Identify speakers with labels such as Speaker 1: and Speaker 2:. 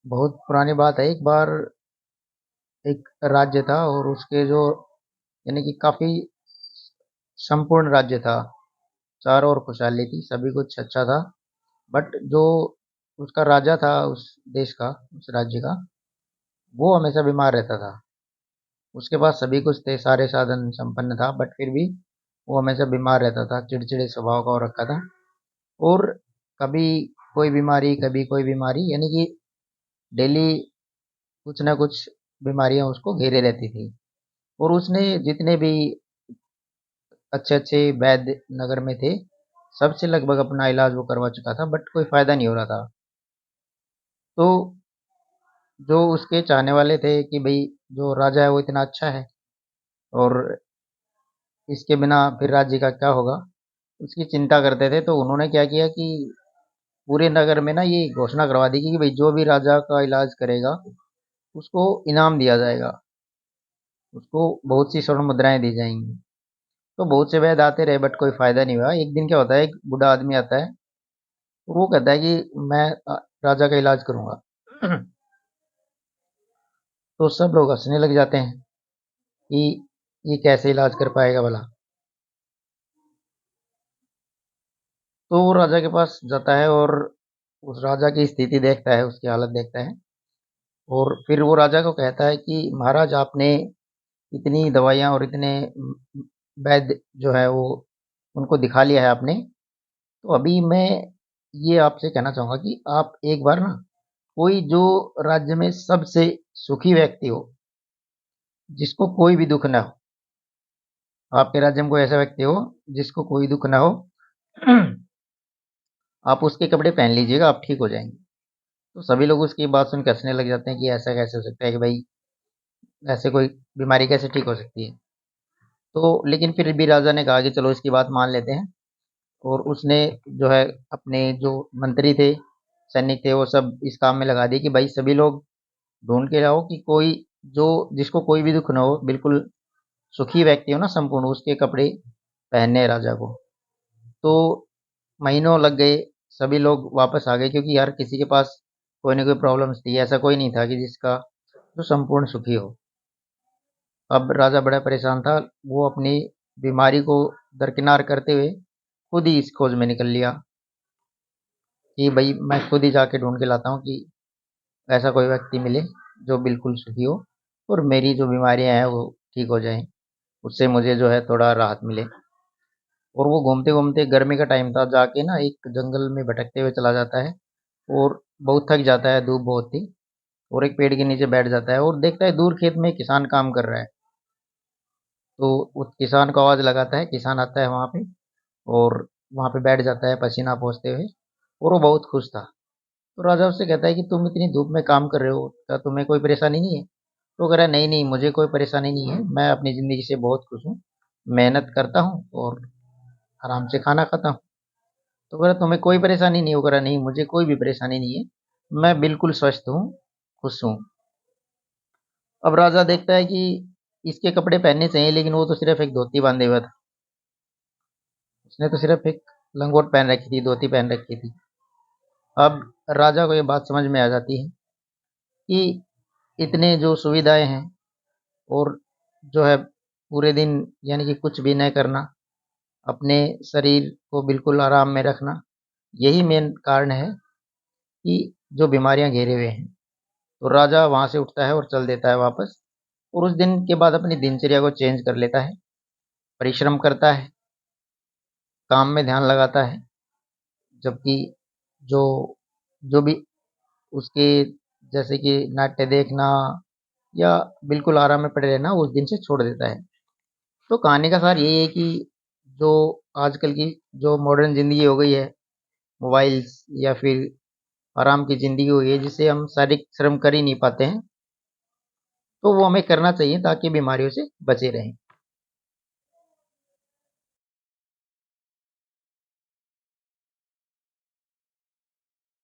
Speaker 1: बहुत पुरानी बात है। एक बार एक राज्य था और उसके जो यानी कि काफी संपूर्ण राज्य था। चारों ओर खुशहाली थी, सभी कुछ अच्छा था। बट जो उसका राजा था, उस देश का, उस राज्य का, वो हमेशा बीमार रहता था। उसके पास सभी कुछ थे, सारे साधन संपन्न था, बट फिर भी वो हमेशा बीमार रहता था। चिड़चिड़े स्वभाव का हो रखा था। और कभी कोई बीमारी, कभी कोई बीमारी, यानी कि डेली कुछ ना कुछ बीमारियां उसको घेरे रहती थी। और उसने जितने भी अच्छे अच्छे वैद्य नगर में थे, सबसे लगभग अपना इलाज वो करवा चुका था, बट कोई फायदा नहीं हो रहा था। तो जो उसके चाहने वाले थे कि भाई जो राजा है वो इतना अच्छा है और इसके बिना फिर राज्य का क्या होगा, उसकी चिंता करते थे। तो उन्होंने क्या किया कि पूरे नगर में ना ये घोषणा करवा दी कि भाई जो भी राजा का इलाज करेगा उसको इनाम दिया जाएगा, उसको बहुत सी स्वर्ण मुद्राएं दी जाएंगी। तो बहुत से वैद्य आते रहे, बट कोई फायदा नहीं हुआ। एक दिन क्या होता है, एक बूढ़ा आदमी आता है और वो कहता है कि मैं राजा का इलाज करूंगा। तो सब लोग हंसने लग जाते हैं कि ये कैसे इलाज कर पाएगा भला। तो वो राजा के पास जाता है और उस राजा की स्थिति देखता है, उसकी हालत देखता है। और फिर वो राजा को कहता है कि महाराज, आपने इतनी दवाइयाँ और इतने वैद्य जो है वो उनको दिखा लिया है आपने। तो अभी मैं ये आपसे कहना चाहूंगा कि आप एक बार ना कोई जो राज्य में सबसे सुखी व्यक्ति हो, जिसको कोई भी दुख ना हो, आपके राज्य में कोई ऐसा व्यक्ति हो जिसको कोई दुख ना हो, आप उसके कपड़े पहन लीजिएगा, आप ठीक हो जाएंगे। तो सभी लोग उसकी बात सुन के हंसने लग जाते हैं कि ऐसा कैसे हो सकता है कि भाई ऐसे कोई बीमारी कैसे ठीक हो सकती है। तो लेकिन फिर भी राजा ने कहा कि चलो इसकी बात मान लेते हैं। और उसने जो है अपने जो मंत्री थे, सैनिक थे, वो सब इस काम में लगा दिए कि भाई सभी लोग ढूंढ के लाओ कि कोई जो जिसको कोई भी दुख ना हो, बिल्कुल सुखी व्यक्ति हो ना, संपूर्ण, उसके कपड़े पहनने हैं राजा को। तो महीनों लग गए, सभी लोग वापस आ गए, क्योंकि हर किसी के पास कोई ना कोई प्रॉब्लम्स थी। ऐसा कोई नहीं था कि जिसका जो संपूर्ण सुखी हो। अब राजा बड़ा परेशान था। वो अपनी बीमारी को दरकिनार करते हुए खुद ही इस खोज में निकल लिया कि भाई मैं खुद ही जाके ढूंढ के लाता हूँ कि ऐसा कोई व्यक्ति मिले जो बिल्कुल सुखी हो और मेरी जो बीमारियां हैं वो ठीक हो जाएं, उससे मुझे जो है थोड़ा राहत मिले। और वो घूमते घूमते, गर्मी का टाइम था, जाके ना एक जंगल में भटकते हुए चला जाता है। और बहुत थक जाता है, धूप बहुत थी। और एक पेड़ के नीचे बैठ जाता है और देखता है दूर खेत में एक किसान काम कर रहा है। तो उस किसान को आवाज लगाता है, किसान आता है वहां पे और वहां पे बैठ जाता है पसीना पोंछते हुए। और वो बहुत खुश था। तो राजा उससे कहता है कि तुम इतनी धूप में काम कर रहे हो, क्या तुम्हें कोई परेशानी नहीं है? तो कह रहा है, नहीं नहीं, मुझे कोई परेशानी नहीं है, मैं अपनी जिंदगी से बहुत खुश हूँ, मेहनत करता हूँ और आराम से खाना खाता हूँ। तो कह रहा तुम्हें कोई परेशानी नहीं हो? कह रहा नहीं, मुझे कोई भी परेशानी नहीं है, मैं बिल्कुल स्वस्थ हूँ, खुश हूँ। अब राजा देखता है कि इसके कपड़े पहनने चाहिए, लेकिन वो तो सिर्फ एक धोती बांधे हुआ था। उसने तो सिर्फ एक लंगोट पहन रखी थी, धोती पहन रखी थी। अब राजा को ये बात समझ में आ जाती है कि इतने जो सुविधाएं हैं और जो है पूरे दिन यानी कि कुछ भी न करना, अपने शरीर को बिल्कुल आराम में रखना, यही मेन कारण है कि जो बीमारियां घेरे हुए हैं। तो राजा वहां से उठता है और चल देता है वापस। और उस दिन के बाद अपनी दिनचर्या को चेंज कर लेता है, परिश्रम करता है, काम में ध्यान लगाता है। जबकि जो जो भी उसके जैसे कि नाट्य देखना या बिल्कुल आराम में पड़े रहना, उस दिन से छोड़ देता है। तो कहानी का सार यही है कि जो आजकल की जो मॉडर्न जिंदगी हो गई है, मोबाइल्स या फिर आराम की जिंदगी हो गई है, जिससे हम शारीरिक श्रम कर ही नहीं पाते हैं, तो वो हमें करना चाहिए ताकि बीमारियों से बचे रहें।